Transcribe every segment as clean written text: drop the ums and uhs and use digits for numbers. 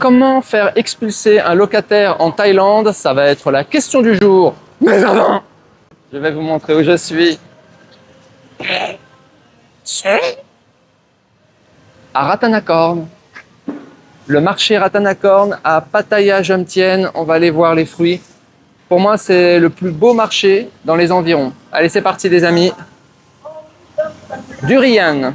comment faire expulser un locataire en Thaïlande? Ça va être la question du jour. Mais avant, je vais vous montrer où je suis. À Ratanakorn. Le marché Ratanakorn à Pattaya Jomtien. On va aller voir les fruits. Pour moi, c'est le plus beau marché dans les environs. Allez, c'est parti les amis. Durian.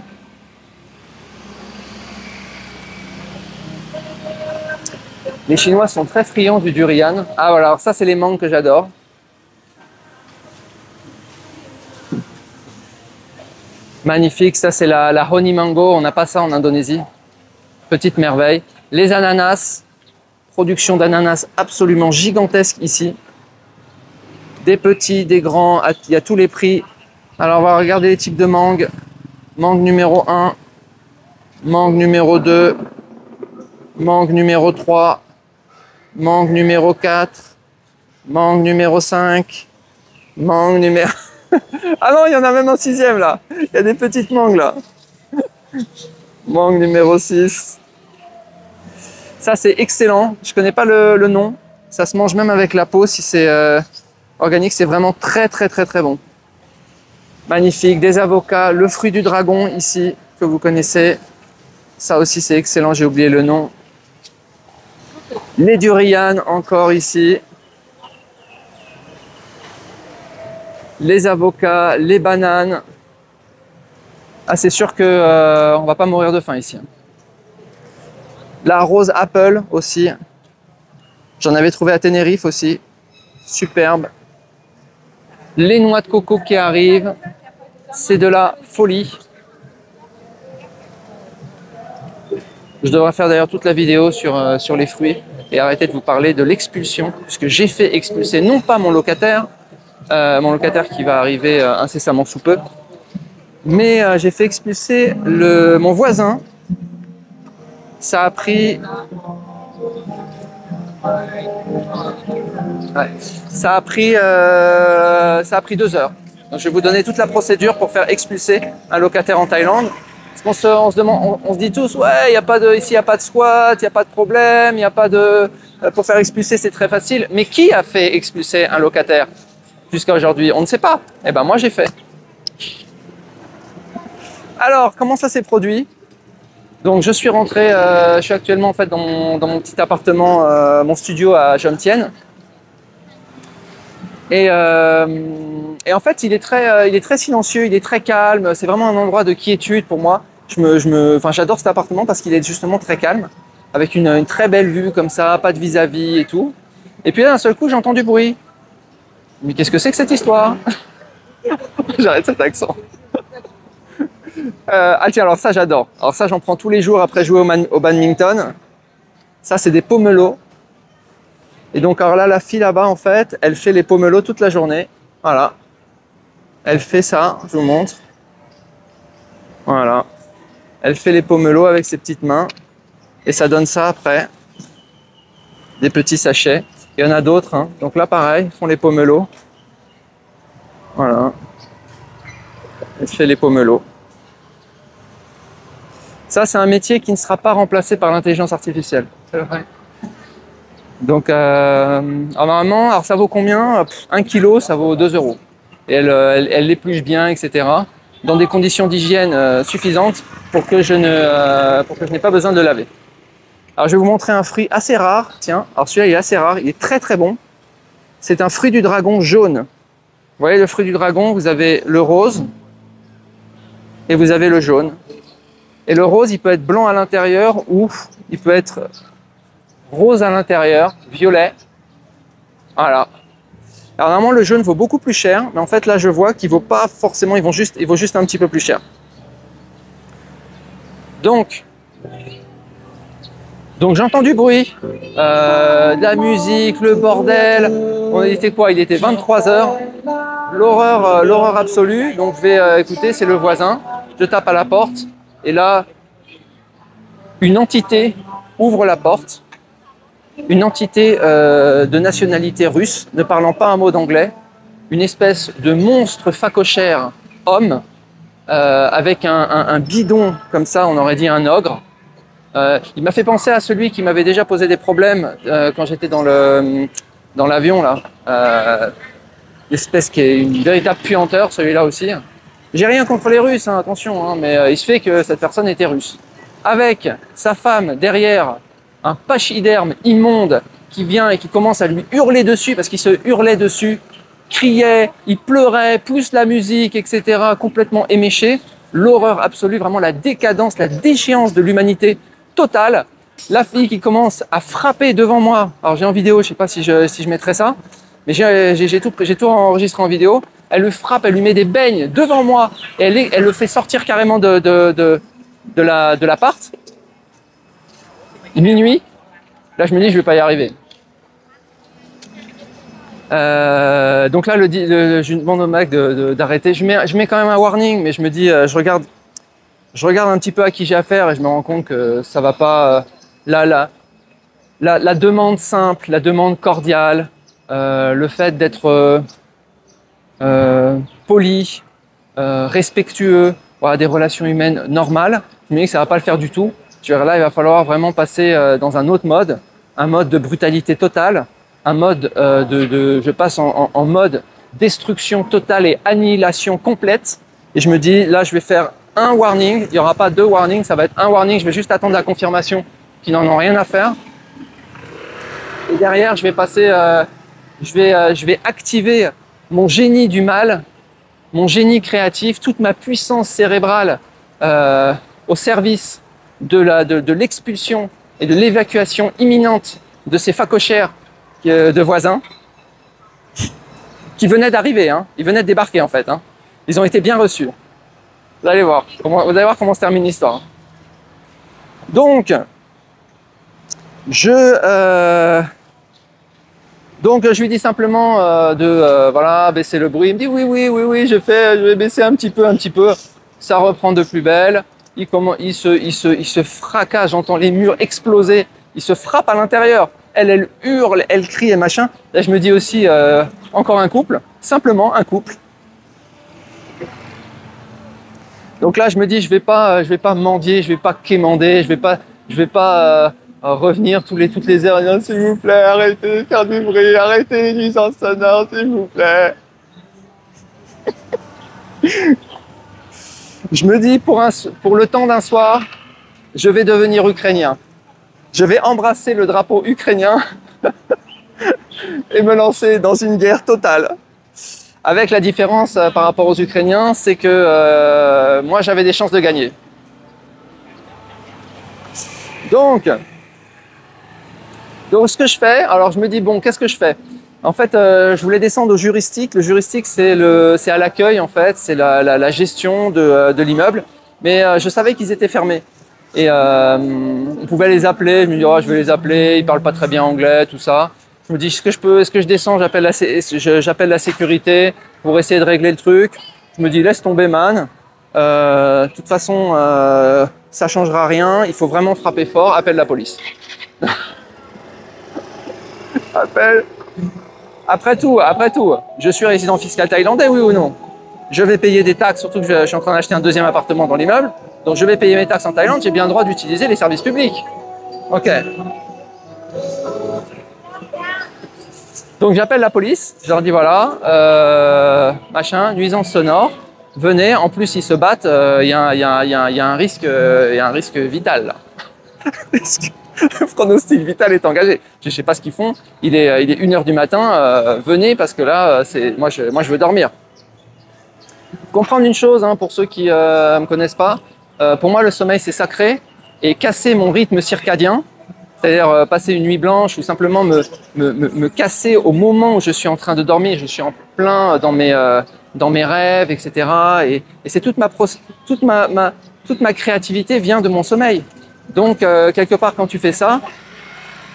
Les Chinois sont très friands du durian. Ah voilà, alors ça c'est les mangues que j'adore. Magnifique, ça c'est la honey mango, on n'a pas ça en Indonésie. Petite merveille. Les ananas, production d'ananas absolument gigantesque ici. Des petits, des grands, il y a tous les prix. Alors on va regarder les types de mangue. Mangue numéro 1, mangue numéro 2, mangue numéro 3, mangue numéro 4, mangue numéro 5, mangue numéro... Ah non, il y en a même un 6e là. Il y a des petites mangues là. Mangue numéro 6. Ça c'est excellent. Je connais pas le nom. Ça se mange même avec la peau si c'est organique. C'est vraiment très bon. Magnifique. Des avocats. Le fruit du dragon ici que vous connaissez. Ça aussi c'est excellent. J'ai oublié le nom. Les durians encore ici. Les avocats, les bananes. Ah, c'est sûr que on va pas mourir de faim ici. La rose apple aussi. J'en avais trouvé à Tenerife aussi. Superbe. Les noix de coco qui arrivent. C'est de la folie. Je devrais faire d'ailleurs toute la vidéo sur les fruits et arrêter de vous parler de l'expulsion, puisque j'ai fait expulser non pas mon locataire qui va arriver incessamment sous peu, mais j'ai fait expulser mon voisin. Ça a pris... Ouais. Ça a pris 2 heures. Donc, je vais vous donner toute la procédure pour faire expulser un locataire en Thaïlande. Parce qu'on se demande, on se dit tous, ouais, ici il n'y a pas de squat, il n'y a pas de problème, il n'y a pas de... Pour faire expulser, c'est très facile. Mais qui a fait expulser un locataire jusqu'à aujourd'hui? On ne sait pas. Eh ben moi, j'ai fait. Alors, comment ça s'est produit? Donc, je suis rentré, je suis actuellement en fait dans mon petit appartement, mon studio à Jomtien. Et en fait, il est très silencieux, il est très calme. C'est vraiment un endroit de quiétude pour moi. J'adore cet appartement parce qu'il est justement très calme, avec une très belle vue comme ça, pas de vis-à-vis et tout. Et puis là, d'un seul coup, j'entends du bruit. Mais qu'est-ce que c'est que cette histoire? J'arrête cet accent. Ah tiens, alors ça, j'adore. Alors ça, j'en prends tous les jours après jouer au badminton. Ça, c'est des pomelos. Et donc, alors là, la fille là-bas, en fait, elle fait les pomelos toute la journée. Voilà. Elle fait ça, je vous montre. Voilà. Elle fait les pomelos avec ses petites mains. Et ça donne ça après. Des petits sachets. Il y en a d'autres. Hein. Donc là, pareil, ils font les pomelos. Voilà. Elle fait les pomelos. Ça, c'est un métier qui ne sera pas remplacé par l'intelligence artificielle. C'est vrai. Donc, normalement, alors ça vaut combien? 1 kilo, ça vaut 2 €. Et elle l'épluche bien, etc. Dans des conditions d'hygiène suffisantes pour que je n'ai pas besoin de le laver. Alors, je vais vous montrer un fruit assez rare. Tiens, alors celui-là, il est assez rare. Il est très bon. C'est un fruit du dragon jaune. Vous voyez le fruit du dragon, vous avez le rose et vous avez le jaune. Et le rose, il peut être blanc à l'intérieur ou il peut être rose à l'intérieur, violet. Voilà. Alors normalement, le jaune vaut beaucoup plus cher, mais en fait là, je vois qu'il vaut pas forcément, il vaut juste un petit peu plus cher. Donc j'entends du bruit, de la musique, le bordel. On était quoi? Il était 23 h. L'horreur absolue. Donc je vais écouter, c'est le voisin. Je tape à la porte et là, une entité ouvre la porte. Une entité de nationalité russe, ne parlant pas un mot d'anglais. Une espèce de monstre phacochère homme avec un bidon comme ça, on aurait dit un ogre. Il m'a fait penser à celui qui m'avait déjà posé des problèmes quand j'étais dans l'avion là. L'espèce qui est une véritable puanteur, celui-là aussi. J'ai rien contre les Russes, hein, attention, hein, mais il se fait que cette personne était russe. Avec sa femme derrière, un pachyderme immonde qui vient et qui commence à lui hurler dessus parce qu'il se hurlait dessus, criait, il pleurait, plus la musique, etc. Complètement éméché. L'horreur absolue, vraiment la décadence, la déchéance de l'humanité totale. La fille qui commence à frapper devant moi. Alors j'ai en vidéo, je sais pas si je mettrai ça, mais j'ai tout enregistré en vidéo. Elle le frappe, elle lui met des beignes devant moi et elle le fait sortir carrément de l'appart. Minuit. Là, je me dis, je vais pas y arriver. Donc là, je demande au mec d'arrêter. Je mets quand même un warning, mais je me dis, je regarde un petit peu à qui j'ai affaire et je me rends compte que ça va pas. La demande simple, la demande cordiale, le fait d'être poli, respectueux, voilà, des relations humaines normales. Je me dis que ça va pas le faire du tout. Je veux dire, là, il va falloir vraiment passer dans un autre mode, un mode de brutalité totale, un mode je passe en mode destruction totale et annihilation complète. Et je me dis, là, je vais faire un warning. Il n'y aura pas deux warnings, ça va être un warning. Je vais juste attendre la confirmation qu'ils n'en ont rien à faire. Et derrière, je vais passer, je vais activer mon génie du mal, mon génie créatif, toute ma puissance cérébrale au service de l'expulsion et de l'évacuation imminente de ces facochères de voisins qui venaient d'arriver, hein. Ils venaient de débarquer en fait, hein. Ils ont été bien reçus. Vous allez voir comment se termine l'histoire. Donc, je lui dis simplement voilà, baisser le bruit. Il me dit oui, je vais baisser un petit peu. Ça reprend de plus belle. Il se fracasse, j'entends les murs exploser. Il se frappe à l'intérieur. Elle hurle, elle crie et machin. Là, je me dis aussi encore un couple, simplement un couple. Donc là, je me dis, je vais pas mendier, je vais pas quémander, je vais pas revenir toutes les heures. Non, s'il vous plaît, arrêtez de faire du bruit, arrêtez les nuisances sonores, s'il vous plaît. Je me dis, pour le temps d'un soir, je vais devenir ukrainien. Je vais embrasser le drapeau ukrainien et me lancer dans une guerre totale. Avec la différence par rapport aux Ukrainiens, c'est que moi j'avais des chances de gagner. Donc ce que je fais, alors je me dis bon, qu'est-ce que je fais? En fait, je voulais descendre au juristique. Le juristique, c'est à l'accueil en fait, c'est la gestion de l'immeuble. Mais je savais qu'ils étaient fermés. Et on pouvait les appeler. Je me dis oh, je vais les appeler. Ils parlent pas très bien anglais, tout ça. Je me dis est-ce que je descends, j'appelle la sécurité pour essayer de régler le truc. Je me dis laisse tomber man. De toute façon, ça changera rien. Il faut vraiment frapper fort. Appelle la police. Après tout, je suis résident fiscal thaïlandais, oui ou non? Je vais payer des taxes, surtout que je suis en train d'acheter un deuxième appartement dans l'immeuble. Donc je vais payer mes taxes en Thaïlande, j'ai bien le droit d'utiliser les services publics. Ok. Donc j'appelle la police, je leur dis voilà, nuisance sonore, venez, en plus ils se battent, il y a un risque vital là. Le pronostic vital est engagé. Je ne sais pas ce qu'ils font. Il est 1h du matin. Venez parce que là, moi je veux dormir. Comprendre une chose, hein, pour ceux qui me connaissent pas. Pour moi, le sommeil c'est sacré et casser mon rythme circadien, c'est-à-dire passer une nuit blanche ou simplement me casser au moment où je suis en train de dormir. Je suis en plein dans mes rêves, etc. Et c'est toute ma créativité vient de mon sommeil. Donc, quelque part, quand tu fais ça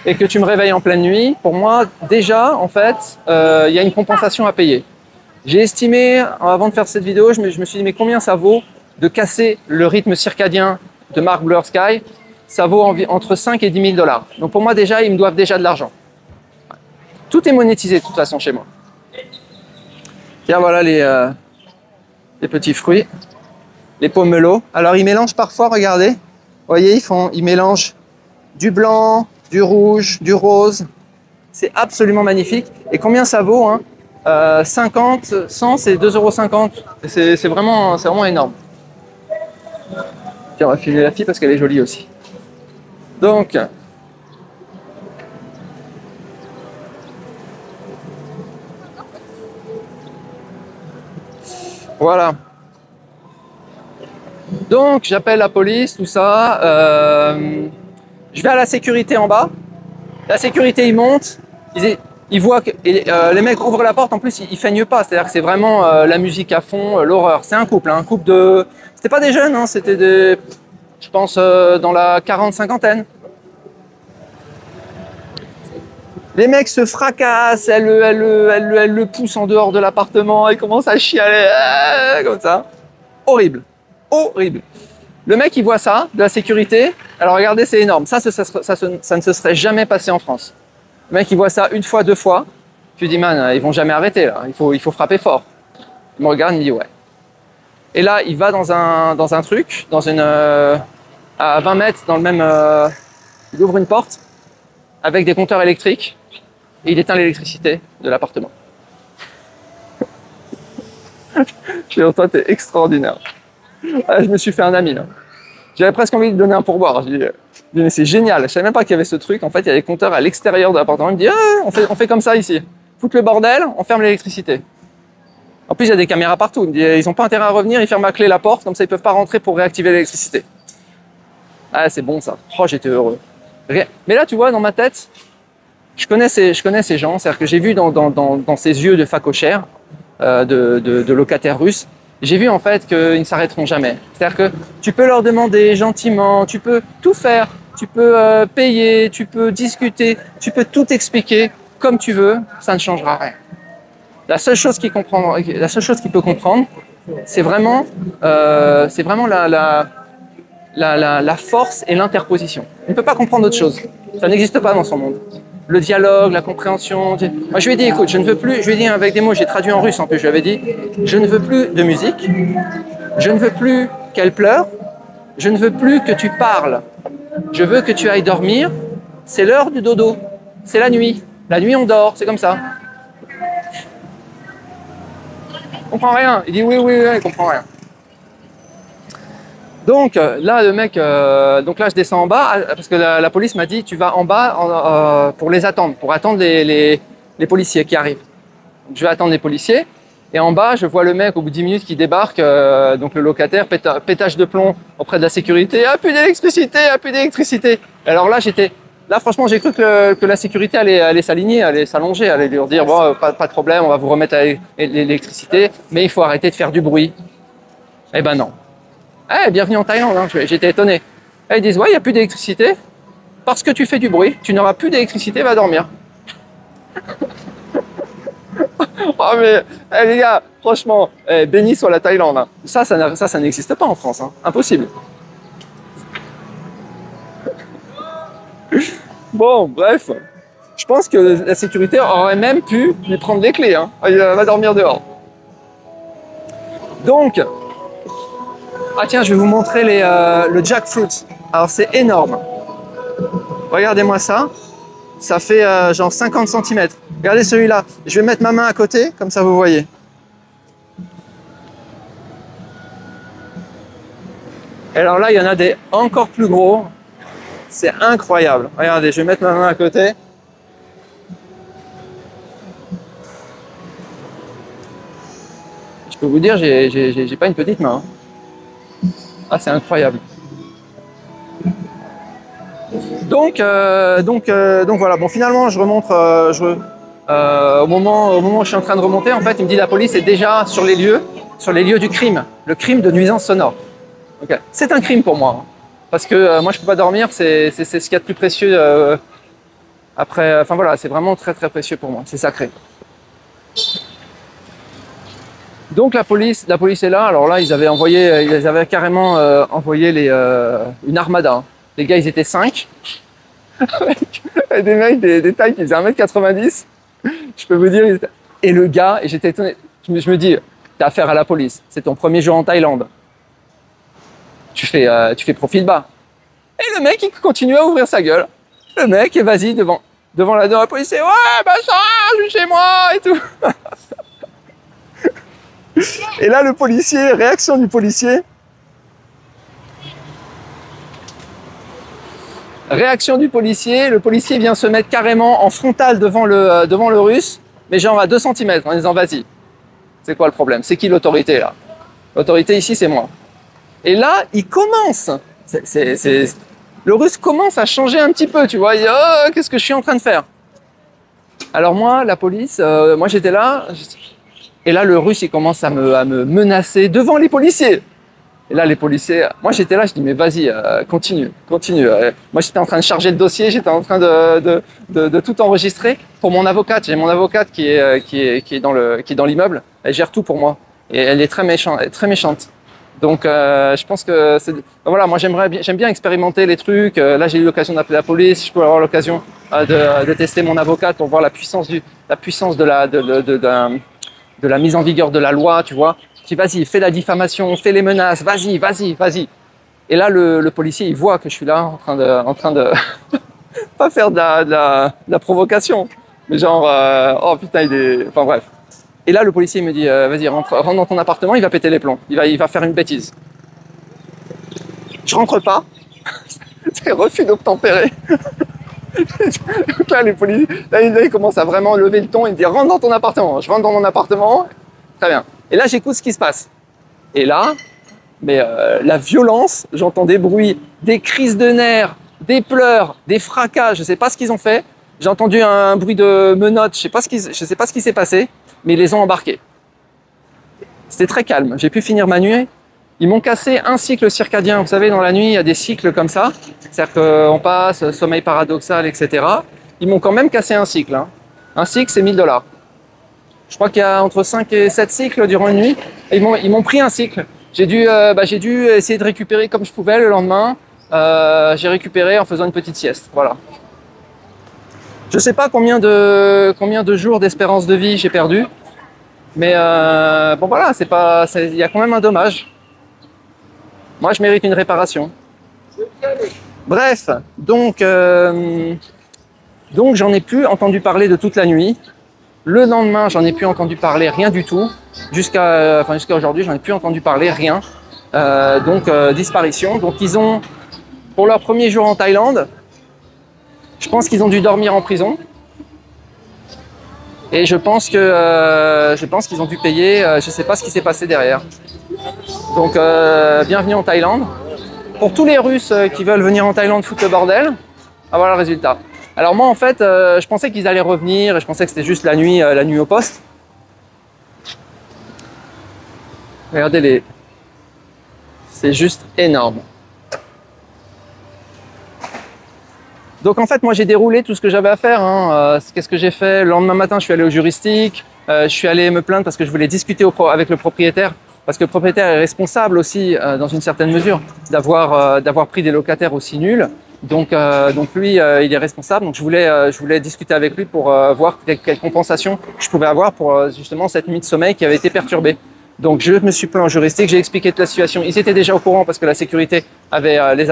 et que tu me réveilles en pleine nuit, pour moi, déjà, en fait, il y a une compensation à payer. J'ai estimé, avant de faire cette vidéo, je me suis dit, mais combien ça vaut de casser le rythme circadien de Mark Blur Sky? Ça vaut entre 5 et 10 000 $. Donc, pour moi, déjà, ils me doivent déjà de l'argent. Tout est monétisé, de toute façon, chez moi. Tiens, voilà les petits fruits, les pomelos. Alors, ils mélangent parfois, regardez. voyez, ils mélangent du blanc, du rouge, du rose. C'est absolument magnifique. Et combien ça vaut hein 50, 100, c'est 2,50 €. C'est vraiment énorme. Tiens, on va filmer la fille parce qu'elle est jolie aussi. Donc, voilà. Donc, j'appelle la police, tout ça. Je vais à la sécurité en bas. La sécurité, ils montent. Ils voient que les mecs ouvrent la porte. En plus, ils feignent pas. C'est-à-dire que c'est vraiment la musique à fond, l'horreur. C'est un couple, hein, un couple de. C'était pas des jeunes, hein, c'était des. Je pense dans la 40-50aine. Les mecs se fracassent, elle le pousse en dehors de l'appartement, elle commence à chialer, comme ça. Horrible, horrible. Le mec, il voit ça, de la sécurité. Alors regardez, c'est énorme. Ça ne se serait jamais passé en France. Le mec, il voit ça une fois, deux fois. Tu dis, man, ils vont jamais arrêter, là. Il faut frapper fort. Il me regarde, il me dit, ouais. Et là, il va dans un truc, à 20 mètres, dans le même... il ouvre une porte avec des compteurs électriques et il éteint l'électricité de l'appartement. Je dis, toi, t'es extraordinaire. Ah, je me suis fait un ami, là. J'avais presque envie de donner un pourboire. Je dis, mais c'est génial. Je savais même pas qu'il y avait ce truc. En fait, il y a des compteurs à l'extérieur de l'appartement. Il me dit, ah, on fait comme ça ici. Foutre le bordel, on ferme l'électricité. En plus, il y a des caméras partout. Il me dit, ils n'ont pas intérêt à revenir, ils ferment à clé la porte, comme ça, ils peuvent pas rentrer pour réactiver l'électricité. Ah, c'est bon, ça. Oh, j'étais heureux. Mais là, tu vois, dans ma tête, je connais ces gens. C'est-à-dire que j'ai vu dans ces yeux de facochères, de locataires russes, j'ai vu en fait qu'ils ne s'arrêteront jamais. C'est-à-dire que tu peux leur demander gentiment, tu peux tout faire, tu peux payer, tu peux discuter, tu peux tout expliquer comme tu veux, ça ne changera rien. La seule chose qu'il peut comprendre, c'est vraiment la force et l'interposition. Il ne peut pas comprendre autre chose. Ça n'existe pas dans son monde. Le dialogue, la compréhension. Moi, je lui ai dit, écoute, je ne veux plus, je lui ai dit avec des mots, j'ai traduit en russe en plus, je lui avais dit, je ne veux plus de musique, je ne veux plus qu'elle pleure, je ne veux plus que tu parles, je veux que tu ailles dormir, c'est l'heure du dodo, c'est la nuit on dort, c'est comme ça. Il comprend rien, il dit oui, il comprend rien. Donc là, le mec, donc là je descends en bas parce que la police m'a dit tu vas en bas pour les attendre, pour attendre les policiers qui arrivent. Donc, je vais attendre les policiers et en bas je vois le mec au bout de 10 minutes qui débarque, donc le locataire, pétage de plomb auprès de la sécurité, ah plus d'électricité. Alors là franchement j'ai cru que la sécurité allait s'aligner, allait s'allonger, allait lui dire bon pas de problème, on va vous remettre l'électricité, mais il faut arrêter de faire du bruit. Eh ben non. Eh, bienvenue en Thaïlande, hein. J'étais étonné. Ils disent, ouais, il n'y a plus d'électricité. Parce que tu fais du bruit, tu n'auras plus d'électricité, va dormir. Oh mais, les gars, franchement, béni soit la Thaïlande. Hein. Ça n'existe pas en France. Hein. Impossible. Bon, bref. Je pense que la sécurité aurait même pu lui prendre les clés. Hein. Il va dormir dehors. Donc... Ah tiens, je vais vous montrer le jackfruit. Alors c'est énorme. Regardez-moi ça. Ça fait genre 50 cm. Regardez celui-là. Je vais mettre ma main à côté, comme ça vous voyez. Et alors là, il y en a des encore plus gros. C'est incroyable. Regardez, je vais mettre ma main à côté. Je peux vous dire, j'ai pas une petite main. Ah, c'est incroyable. Donc voilà. Bon, finalement, je remonte. Au moment où je suis en train de remonter, en fait, il me dit la police est déjà sur les lieux du crime, le crime de nuisance sonore. Okay. C'est un crime pour moi, hein, parce que moi, je peux pas dormir. C'est ce qu'il y a de plus précieux. Après, enfin voilà, c'est vraiment très très précieux pour moi. C'est sacré. Donc la police est là. Alors là, ils avaient carrément envoyé une armada. Hein. Les gars, ils étaient 5. Avec des mecs, des tailles qui faisaient 1m90. Je peux vous dire. Et le gars, et j'étais étonné. Je me dis, t'as affaire à la police. C'est ton premier jour en Thaïlande. Tu fais profil bas. Et le mec, il continue à ouvrir sa gueule. Le mec, et vas-y, devant la police, ouais, bah ça, je suis chez moi, et tout. Et là, le policier, réaction du policier. Réaction du policier, le policier vient se mettre carrément en frontal devant le russe, mais genre à 2 cm, en disant vas-y. C'est quoi le problème? C'est qui l'autorité là? L'autorité ici, c'est moi. Et là, il commence. Le russe commence à changer un petit peu, tu vois. Il dit oh, qu'est-ce que je suis en train de faire? Alors moi, la police, moi j'étais là. Et là, le russe, il commence à me menacer devant les policiers. Et là, les policiers, moi j'étais là, je dis mais vas-y, continue. Moi j'étais en train de charger le dossier, j'étais en train de tout enregistrer pour mon avocate. J'ai mon avocate qui est dans l'immeuble, elle gère tout pour moi et elle est très méchante. Donc je pense que voilà, moi j'aime bien expérimenter les trucs. Là j'ai eu l'occasion d'appeler la police, je peux avoir l'occasion de tester mon avocate pour voir la puissance de la mise en vigueur de la loi, tu vois. Je dis vas-y, fais la diffamation, fais les menaces, vas-y. Et là, le policier, il voit que je suis là en train de pas faire de la provocation, mais genre, oh putain, enfin bref. Et là, le policier me dit, vas-y, rentre dans ton appartement, il va péter les plombs, il va faire une bêtise. Je rentre pas, c'est refus d'obtempérer. Donc là, les policiers, là, il commence à vraiment lever le ton, il me dit, rentre dans ton appartement. Je rentre dans mon appartement, très bien. Et là, j'écoute ce qui se passe. Et là, la violence, j'entends des bruits, des crises de nerfs, des pleurs, des fracas, je ne sais pas ce qu'ils ont fait. J'ai entendu un bruit de menottes, je ne sais pas ce qui s'est passé, mais ils les ont embarqués. C'était très calme, j'ai pu finir ma nuit. Ils m'ont cassé un cycle circadien. Vous savez, dans la nuit, il y a des cycles comme ça. C'est-à-dire qu'on passe, sommeil paradoxal, etc. Ils m'ont quand même cassé un cycle. Hein. Un cycle, c'est 1 000 $. Je crois qu'il y a entre 5 et 7 cycles durant une nuit. Et ils m'ont pris un cycle. J'ai dû essayer de récupérer comme je pouvais le lendemain. J'ai récupéré en faisant une petite sieste. Voilà. Je ne sais pas combien de jours d'espérance de vie j'ai perdu. Mais bon voilà, il y a quand même un dommage. Moi, je mérite une réparation. Bref, donc j'en ai plus entendu parler de toute la nuit. Le lendemain, j'en ai plus entendu parler rien du tout. Jusqu'à aujourd'hui, j'en ai plus entendu parler rien. Disparition. Donc ils ont, pour leur premier jour en Thaïlande, je pense qu'ils ont dû dormir en prison. Et je pense qu'ils ont dû payer. Je sais pas ce qui s'est passé derrière. Donc bienvenue en Thaïlande. Pour tous les Russes qui veulent venir en Thaïlande foutre le bordel, voilà le résultat. Alors moi en fait, je pensais qu'ils allaient revenir et je pensais que c'était juste la nuit au poste. Regardez c'est juste énorme. Donc en fait, moi j'ai déroulé tout ce que j'avais à faire. Hein. Qu'est-ce que j'ai fait? Le lendemain matin, je suis allé au juristique. Je suis allé me plaindre parce que je voulais discuter avec le propriétaire. Parce que le propriétaire est responsable aussi, dans une certaine mesure, d'avoir pris des locataires aussi nuls. Donc lui, il est responsable. Donc je voulais discuter avec lui pour voir quelle compensation je pouvais avoir pour justement cette nuit de sommeil qui avait été perturbée. Donc je me suis plaint en juristique, j'ai expliqué toute la situation. Ils étaient déjà au courant parce que la sécurité les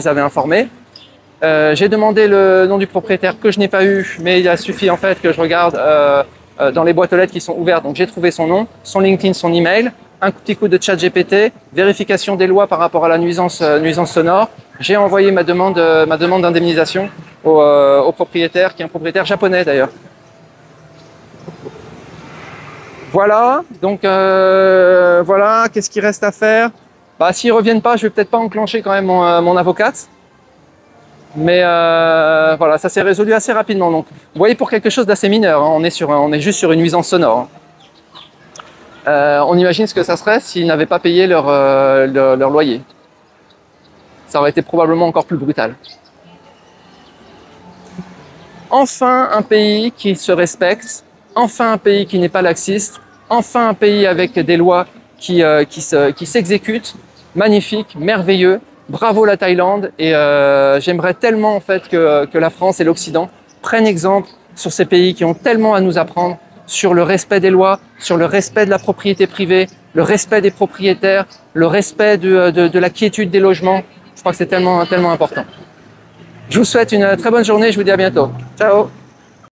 avait informés. J'ai demandé le nom du propriétaire que je n'ai pas eu, mais il a suffi en fait que je regarde dans les boîtes aux lettres qui sont ouvertes. Donc j'ai trouvé son nom, son LinkedIn, son email, un petit coup de chat GPT, vérification des lois par rapport à la nuisance sonore. J'ai envoyé ma demande d'indemnisation au propriétaire, qui est un propriétaire japonais d'ailleurs. Voilà, donc voilà, qu'est-ce qu'il reste à faire? Bah, s'ils reviennent pas, je vais peut-être pas enclencher quand même mon avocate. Mais voilà, ça s'est résolu assez rapidement. Donc, vous voyez, pour quelque chose d'assez mineur, hein, on est juste sur une nuisance sonore. On imagine ce que ça serait s'ils n'avaient pas payé leur loyer. Ça aurait été probablement encore plus brutal. Enfin, un pays qui se respecte. Enfin, un pays qui n'est pas laxiste. Enfin, un pays avec des lois qui s'exécutent. Magnifique, merveilleux. Bravo la Thaïlande. Et j'aimerais tellement en fait que la France et l'Occident prennent exemple sur ces pays qui ont tellement à nous apprendre sur le respect des lois, sur le respect de la propriété privée, le respect des propriétaires, le respect de la quiétude des logements. Je crois que c'est tellement, tellement important. Je vous souhaite une très bonne journée, je vous dis à bientôt. Ciao!